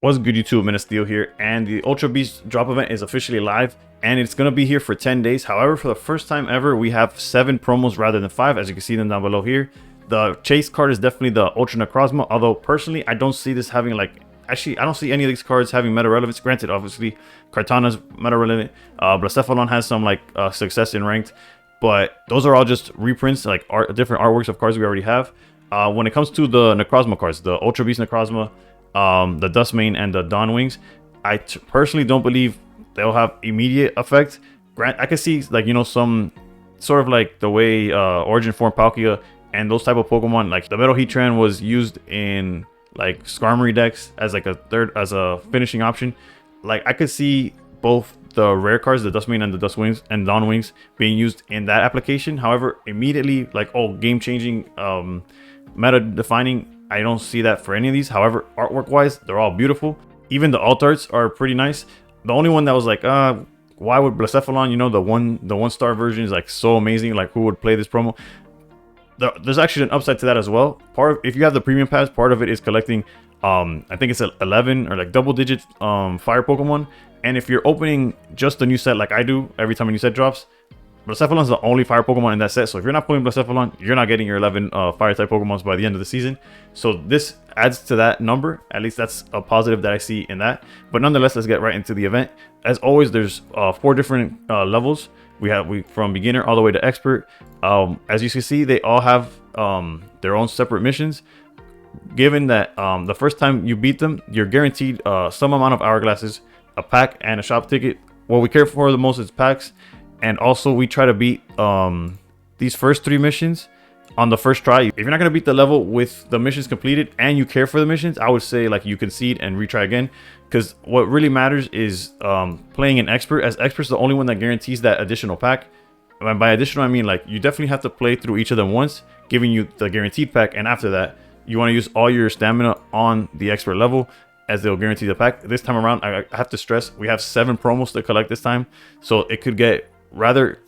What's good, YouTube? Steel here, and the Ultra Beast drop event is officially live, and it's gonna be here for 10 days. However, for the first time ever, we have 7 promos rather than 5, as you can see them down below here. The chase card is definitely the Ultra Necrozma, although personally, I don't see this having like, actually, I don't see any of these cards having meta relevance. Granted, obviously, Kartana's meta relevant, Blacephalon has some like success in ranked, but those are all just reprints, like different artworks of cards we already have. When it comes to the Necrozma cards, the Ultra Beast Necrozma, the Dustmane and the Dawn Wings, I personally don't believe they'll have immediate effect. I could see, like, you know, some sort of like the way Origin Form Palkia and those type of Pokemon, like the Metal Heatran was used in like Skarmory decks as like a finishing option. Like, I could see both the rare cards, the Dustmane and the Dust Wings and Dawn Wings, being used in that application. However, immediately, like, oh, game changing, meta defining, I don't see that for any of these. However, artwork wise, they're all beautiful. Even the alt arts are pretty nice. The only one that was like, why would Blacephalon, you know, the one star version is like so amazing, like who would play this promo? There's actually an upside to that as well. If you have the premium pass, part of it is collecting I think it's 11 or like double digit fire Pokemon. And if you're opening just the new set like I do every time a new set drops, Blacephalon is the only fire Pokemon in that set. So if you're not pulling Blacephalon, you're not getting your 11 fire type Pokemons by the end of the season. So this adds to that number. At least that's a positive that I see in that. But nonetheless, let's get right into the event. As always, there's 4 different levels. We from beginner all the way to expert. As you can see, they all have their own separate missions. Given that the first time you beat them, you're guaranteed some amount of hourglasses, a pack, and a shop ticket. What we care for the most is packs. And also, we try to beat these first 3 missions on the first try. If you're not going to beat the level with the missions completed and you care for the missions, I would say like you concede and retry again. Because what really matters is playing an expert, as expert's the only one that guarantees that additional pack. And by additional, I mean like you definitely have to play through each of them once, giving you the guaranteed pack. And after that, you want to use all your stamina on the expert level, as they'll guarantee the pack. This time around, I have to stress, we have 7 promos to collect this time. So it could get rather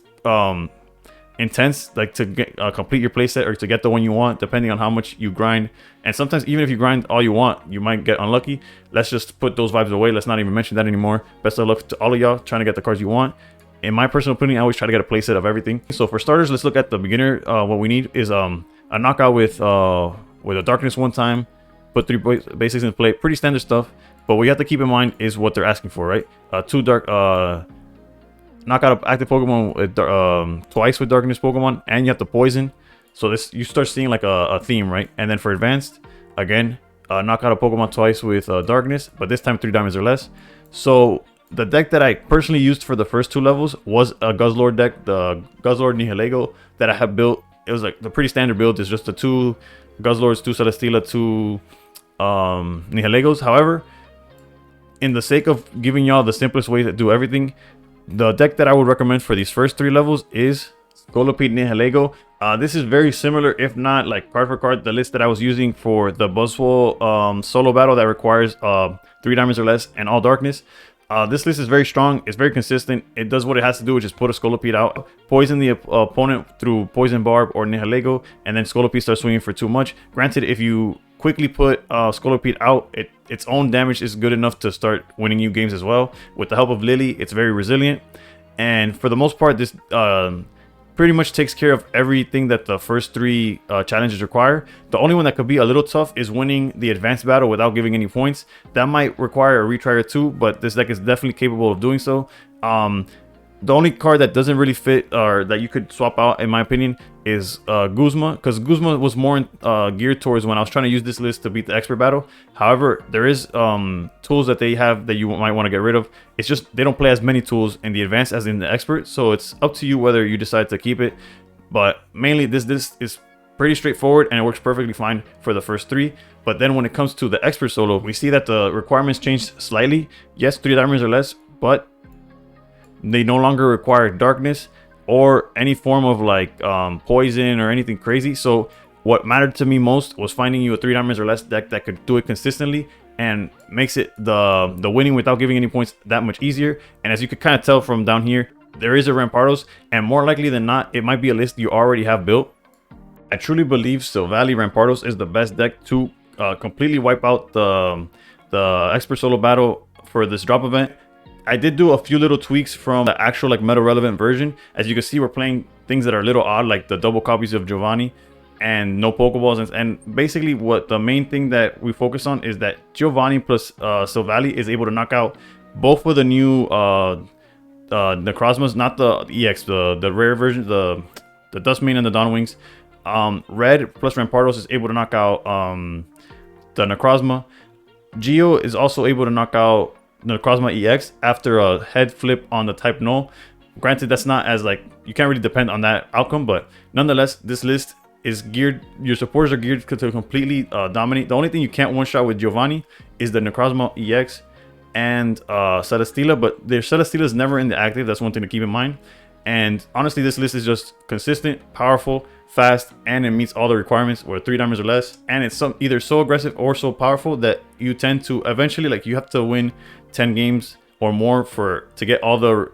intense, like to get complete your playset or to get the one you want, depending on how much you grind. And sometimes even if you grind all you want, you might get unlucky. Let's just put those vibes away. Let's not even mention that anymore. Best of luck to all of y'all trying to get the cards you want. In my personal opinion, I always try to get a playset of everything. So for starters, let's look at the beginner. What we need is a knockout with a darkness one time, put 3 basics in play. Pretty standard stuff, but what you have to keep in mind is what they're asking for, right? 2 dark knock out an active Pokemon with, twice with Darkness Pokemon, and you have to poison. So this, you start seeing like a theme, right? And then for advanced, again, knock out a Pokemon twice with Darkness, but this time 3 diamonds or less. So the deck that I personally used for the first 2 levels was a Guzzlord deck, the Guzzlord Nihilego that I have built. It was like the pretty standard build. It's just the 2 Guzzlords, 2 Celesteela, 2 Nihilegos. However, in the sake of giving y'all the simplest way to do everything, the deck that I would recommend for these first 3 levels is Scolipede Nihilego. This is very similar, if not like card for card, the list that I was using for the Buzzwole solo battle that requires 3 diamonds or less and all darkness. This list is very strong. It's very consistent. It does what it has to do, which is put a Scolipede out, poison the opponent through Poison Barb or Nihilego, and then Scolipede starts swinging for too much. Granted, if you quickly put Scolipede out, its own damage is good enough to start winning you games as well. With the help of Lily, it's very resilient, and for the most part, this pretty much takes care of everything that the first 3 challenges require. The only one that could be a little tough is winning the advanced battle without giving any points. That might require a retry or 2, but this deck is definitely capable of doing so. The only card that doesn't really fit, or that you could swap out, in my opinion, is Guzma, because Guzma was more geared towards when I was trying to use this list to beat the expert battle. However, there is tools that they have that you might want to get rid of. It's just they don't play as many tools in the advanced as in the expert, so it's up to you whether you decide to keep it. But mainly this is pretty straightforward, and it works perfectly fine for the first 3. But then when it comes to the expert solo, we see that the requirements changed slightly. Yes, 3 diamonds or less, but they no longer require darkness or any form of like poison or anything crazy. So what mattered to me most was finding you a 3 diamonds or less deck that could do it consistently and makes it the winning without giving any points that much easier. And as you could kind of tell from down here, there is a Rampardos, and more likely than not, it might be a list you already have built. I truly believe Silvally Rampardos is the best deck to completely wipe out the the expert solo battle for this drop event. I did do a few little tweaks from the actual like meta relevant version. As you can see, we're playing things that are a little odd, like the double copies of Giovanni and no Pokeballs. And basically what the main thing that we focus on is that Giovanni plus Silvally is able to knock out both of the new Necrozmas, not the EX, the rare version, the Dustmane and the Dawnwings. Red plus Rampardos is able to knock out the Necrozma. Geo is also able to knock out Necrozma EX after a head flip on the type null. Granted, that's not as like, you can't really depend on that outcome, but nonetheless, this list is geared, your supporters are geared to completely dominate. The only thing you can't one shot with Giovanni is the Necrozma EX and Celesteela, but their Celesteela is never in the active. That's one thing to keep in mind. And honestly, this list is just consistent, powerful, fast, and it meets all the requirements, or 3 diamonds or less. And it's either so aggressive or so powerful that you tend to eventually, like, you have to win 10 games or more to get all the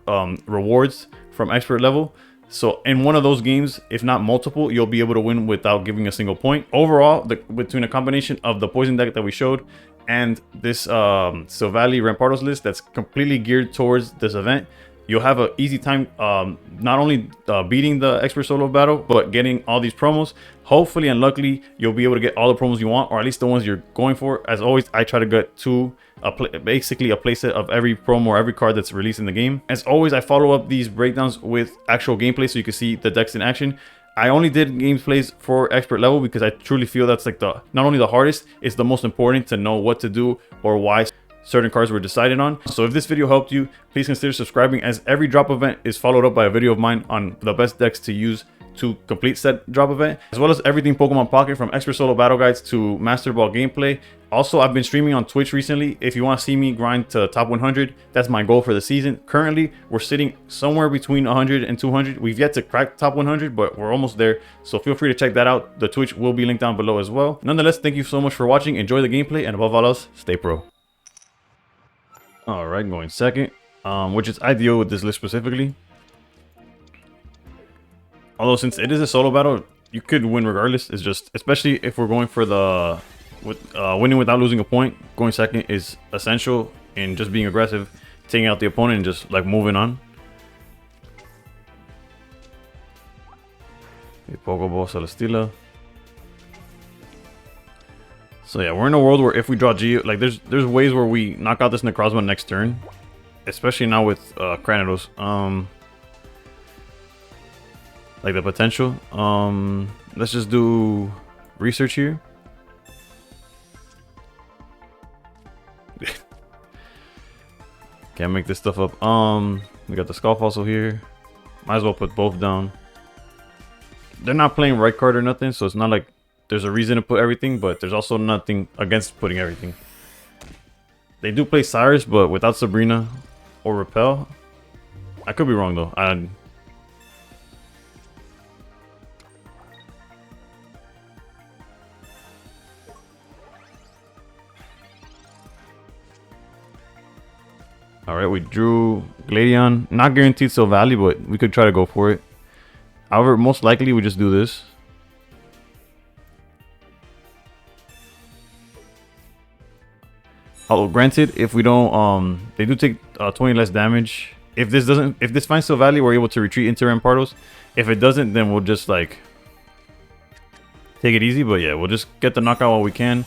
rewards from expert level. So in one of those games, if not multiple, you'll be able to win without giving a single point. Overall, between a combination of the poison deck that we showed and this Silvally Rampardos list that's completely geared towards this event, you'll have an easy time not only beating the expert solo battle, but getting all these promos. Hopefully and luckily, you'll be able to get all the promos you want, or at least the ones you're going for. As always, I try to get basically a playset of every promo or every card that's released in the game. As always, I follow up these breakdowns with actual gameplay so you can see the decks in action. I only did gameplays for expert level because I truly feel that's like not only the hardest, it's the most important to know what to do or why certain cards were decided on. So if this video helped you, please consider subscribing, as every drop event is followed up by a video of mine on the best decks to use to complete said drop event, as well as everything Pokemon Pocket, from expert solo battle guides to master ball gameplay. Also, I've been streaming on Twitch recently. If you want to see me grind to top 100, that's my goal for the season. Currently, we're sitting somewhere between 100 and 200. We've yet to crack top 100, but we're almost there. So feel free to check that out. The Twitch will be linked down below as well. Nonetheless, thank you so much for watching. Enjoy the gameplay, and above all else, stay pro. All right, going second, which is ideal with this list specifically. Although since it is a solo battle, you could win regardless. It's just, especially if we're going for the winning without losing a point, going second is essential in just being aggressive, taking out the opponent and just like moving on. A Pokeball, Celesteela. So yeah, we're in a world where if we draw Geo, like there's ways where we knock out this Necrozma next turn, especially now with Cranidos. Like the potential. Let's just do research here. Can't make this stuff up. We got the Skull Fossil here. Might as well put both down. They're not playing right card or nothing, so it's not like there's a reason to put everything, but there's also nothing against putting everything. They do play Cyrus, but without Sabrina or Repel. I could be wrong though. Alright, we drew Gladion. Not guaranteed Silvally, but we could try to go for it. However, most likely we just do this. Although granted, if we don't, they do take 20 less damage. If this finds Silvally, we're able to retreat into Rampardos. If it doesn't, then we'll just like take it easy. But yeah, we'll just get the knockout while we can.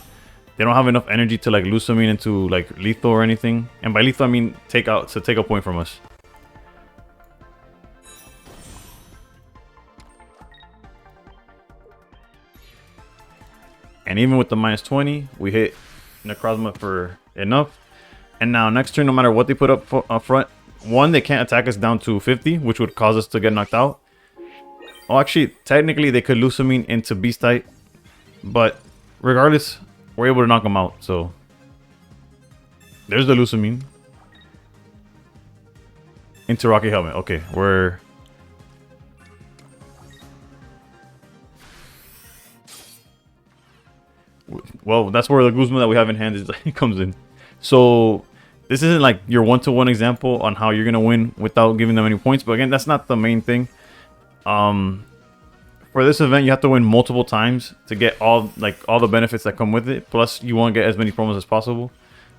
They don't have enough energy to like Lusamine into like lethal or anything. And by lethal I mean take a point from us. And even with the -20, we hit Necrozma for enough. And now next turn, no matter what they put up front, one, they can't attack us down to 50, which would cause us to get knocked out. Oh, actually, technically they could Lusamine into Beastite, but regardless, we're able to knock them out. So there's the Lusamine into Rocky Helmet. Okay, well, that's where the Guzma that we have in hand is comes in. So this isn't like your one-to-one example on how you're gonna win without giving them any points. But again, that's not the main thing. For this event, you have to win multiple times to get all the benefits that come with it. Plus, you want to get as many promos as possible.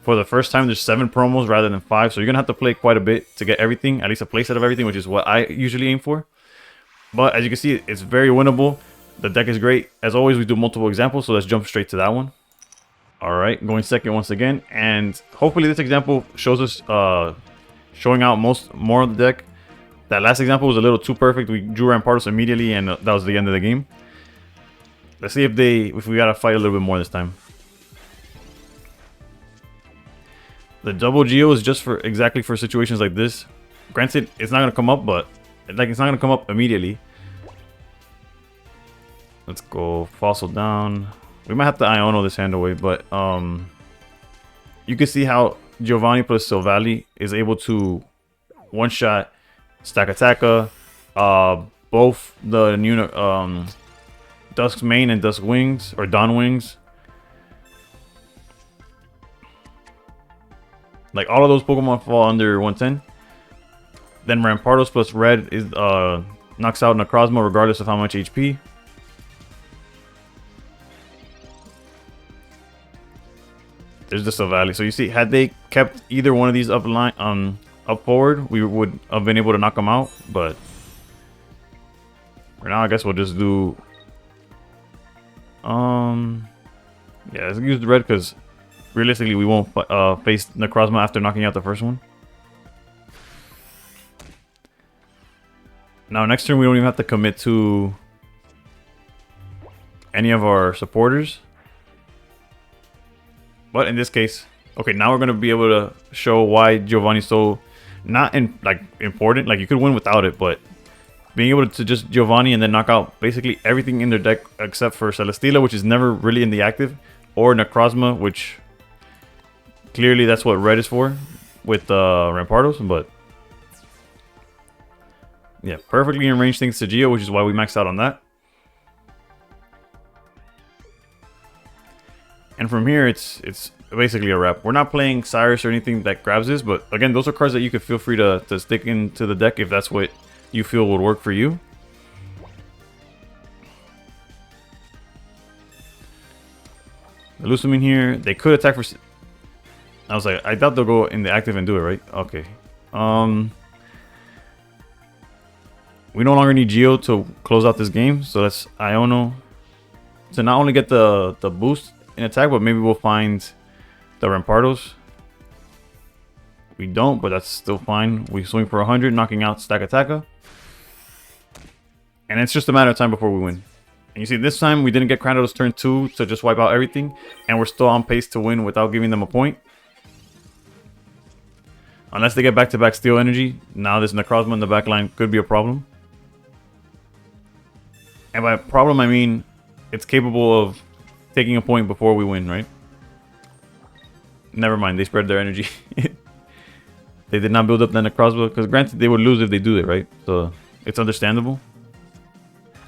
For the first time, there's 7 promos rather than 5, so you're gonna have to play quite a bit to get everything, at least a playset of everything, which is what I usually aim for. But as you can see, it's very winnable. The deck is great. As always, we do multiple examples, so let's jump straight to that one. Alright, going second once again, and hopefully this example shows us showing out more of the deck. That last example was a little too perfect. We drew Rampardos immediately, and that was the end of the game. Let's see if we gotta fight a little bit more this time. The double Geo is just for exactly for situations like this. Granted, it's not gonna come up, but like it's not gonna come up immediately. Let's go Fossil down. We might have to Iono this hand away, but you can see how Giovanni plus Silvally is able to one-shot Stack Attacka, both the new Dusk's Mane and Dusk Wings, or Dawn Wings. Like all of those Pokemon fall under 110. Then Rampardos plus Red is knocks out Necrozma regardless of how much HP. There's the Silvally. So you see, had they kept either one of these up forward, we would have been able to knock them out. But for now, I guess we'll just do yeah, let's use the red because realistically we won't face Necrozma after knocking out the first one. Now next turn we don't even have to commit to any of our supporters. But in this case, okay, now we're gonna be able to show why Giovanni's so not important. Like you could win without it, but being able to just Giovanni and then knock out basically everything in their deck except for Celesteela, which is never really in the active, or Necrozma, which clearly that's what red is for with Rampardos. But yeah, perfectly in range thanks to Geo, which is why we maxed out on that. And from here, it's basically a wrap. We're not playing Cyrus or anything that grabs this, but again, those are cards that you could feel free to stick into the deck if that's what you feel would work for you. The Lusamine here, they could attack for... I was like, I thought they'll go in the active and do it, right? Okay. We no longer need Geo to close out this game, so that's Iono to not only get the boost in attack, but maybe we'll find the Rampardos. We don't, but that's still fine. We swing for 100, knocking out Stack Attacka. And it's just a matter of time before we win. And you see, this time we didn't get Cranidos turn 2 to just wipe out everything. And we're still on pace to win without giving them a point. Unless they get back-to-back Steel Energy. Now this Necrozma in the back line could be a problem. And by problem, I mean it's capable of taking a point before we win, right? Never mind, they spread their energy. They did not build up the Necrozma, because granted they would lose if they do it, right? So it's understandable.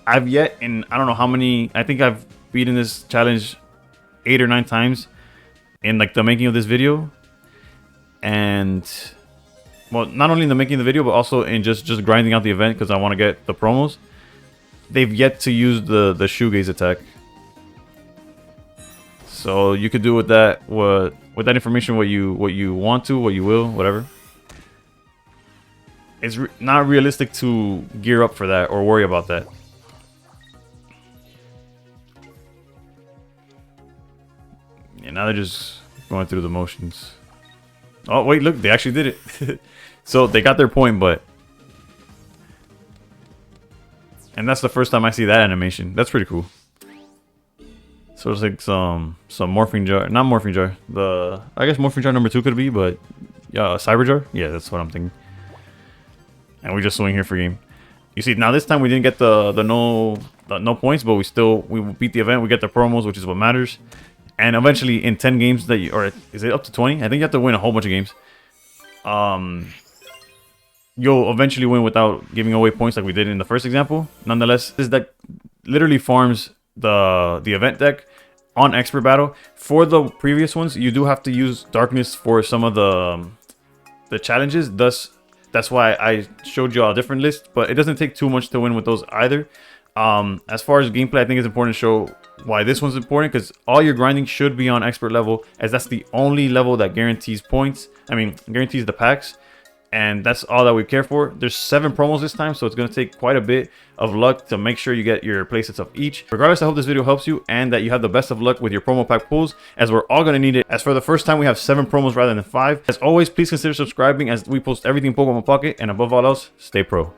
I've yet, in I don't know how many, I think I've beaten this challenge 8 or 9 times in like the making of this video. And well, not only in the making of the video, but also in just grinding out the event because I want to get the promos. They've yet to use the shoegaze attack. So you could do with that with that information what you want to, what you will, whatever. It's not realistic to gear up for that or worry about that. Yeah, now they're just going through the motions. Oh wait, look, they actually did it. So they got their point, but and that's the first time I see that animation. That's pretty cool. So it's like some morphing jar, not morphing jar. I guess morphing jar number 2 could be, but yeah, cyber jar. Yeah, that's what I'm thinking. And we just swing here for game. You see, now this time we didn't get the no points, but we beat the event. We get the promos, which is what matters. And eventually, in 10 games that or is it up to 20? I think you have to win a whole bunch of games. You'll eventually win without giving away points like we did in the first example. Nonetheless, this deck literally farms the event deck on expert battle. For the previous ones, you do have to use darkness for some of the challenges. Thus, that's why I showed you a different list. But it doesn't take too much to win with those either. As far as gameplay, I think it's important to show why this one's important, because all your grinding should be on expert level, as that's the only level that guarantees points. I mean, guarantees the packs. And that's all that we care for. There's 7 promos this time, so it's going to take quite a bit of luck to make sure you get your playsets of each. Regardless, I hope this video helps you and that you have the best of luck with your promo pack pulls, as we're all going to need it. As for the first time, we have 7 promos rather than 5. As always, please consider subscribing, as we post everything Pokemon Pocket, and above all else, stay pro.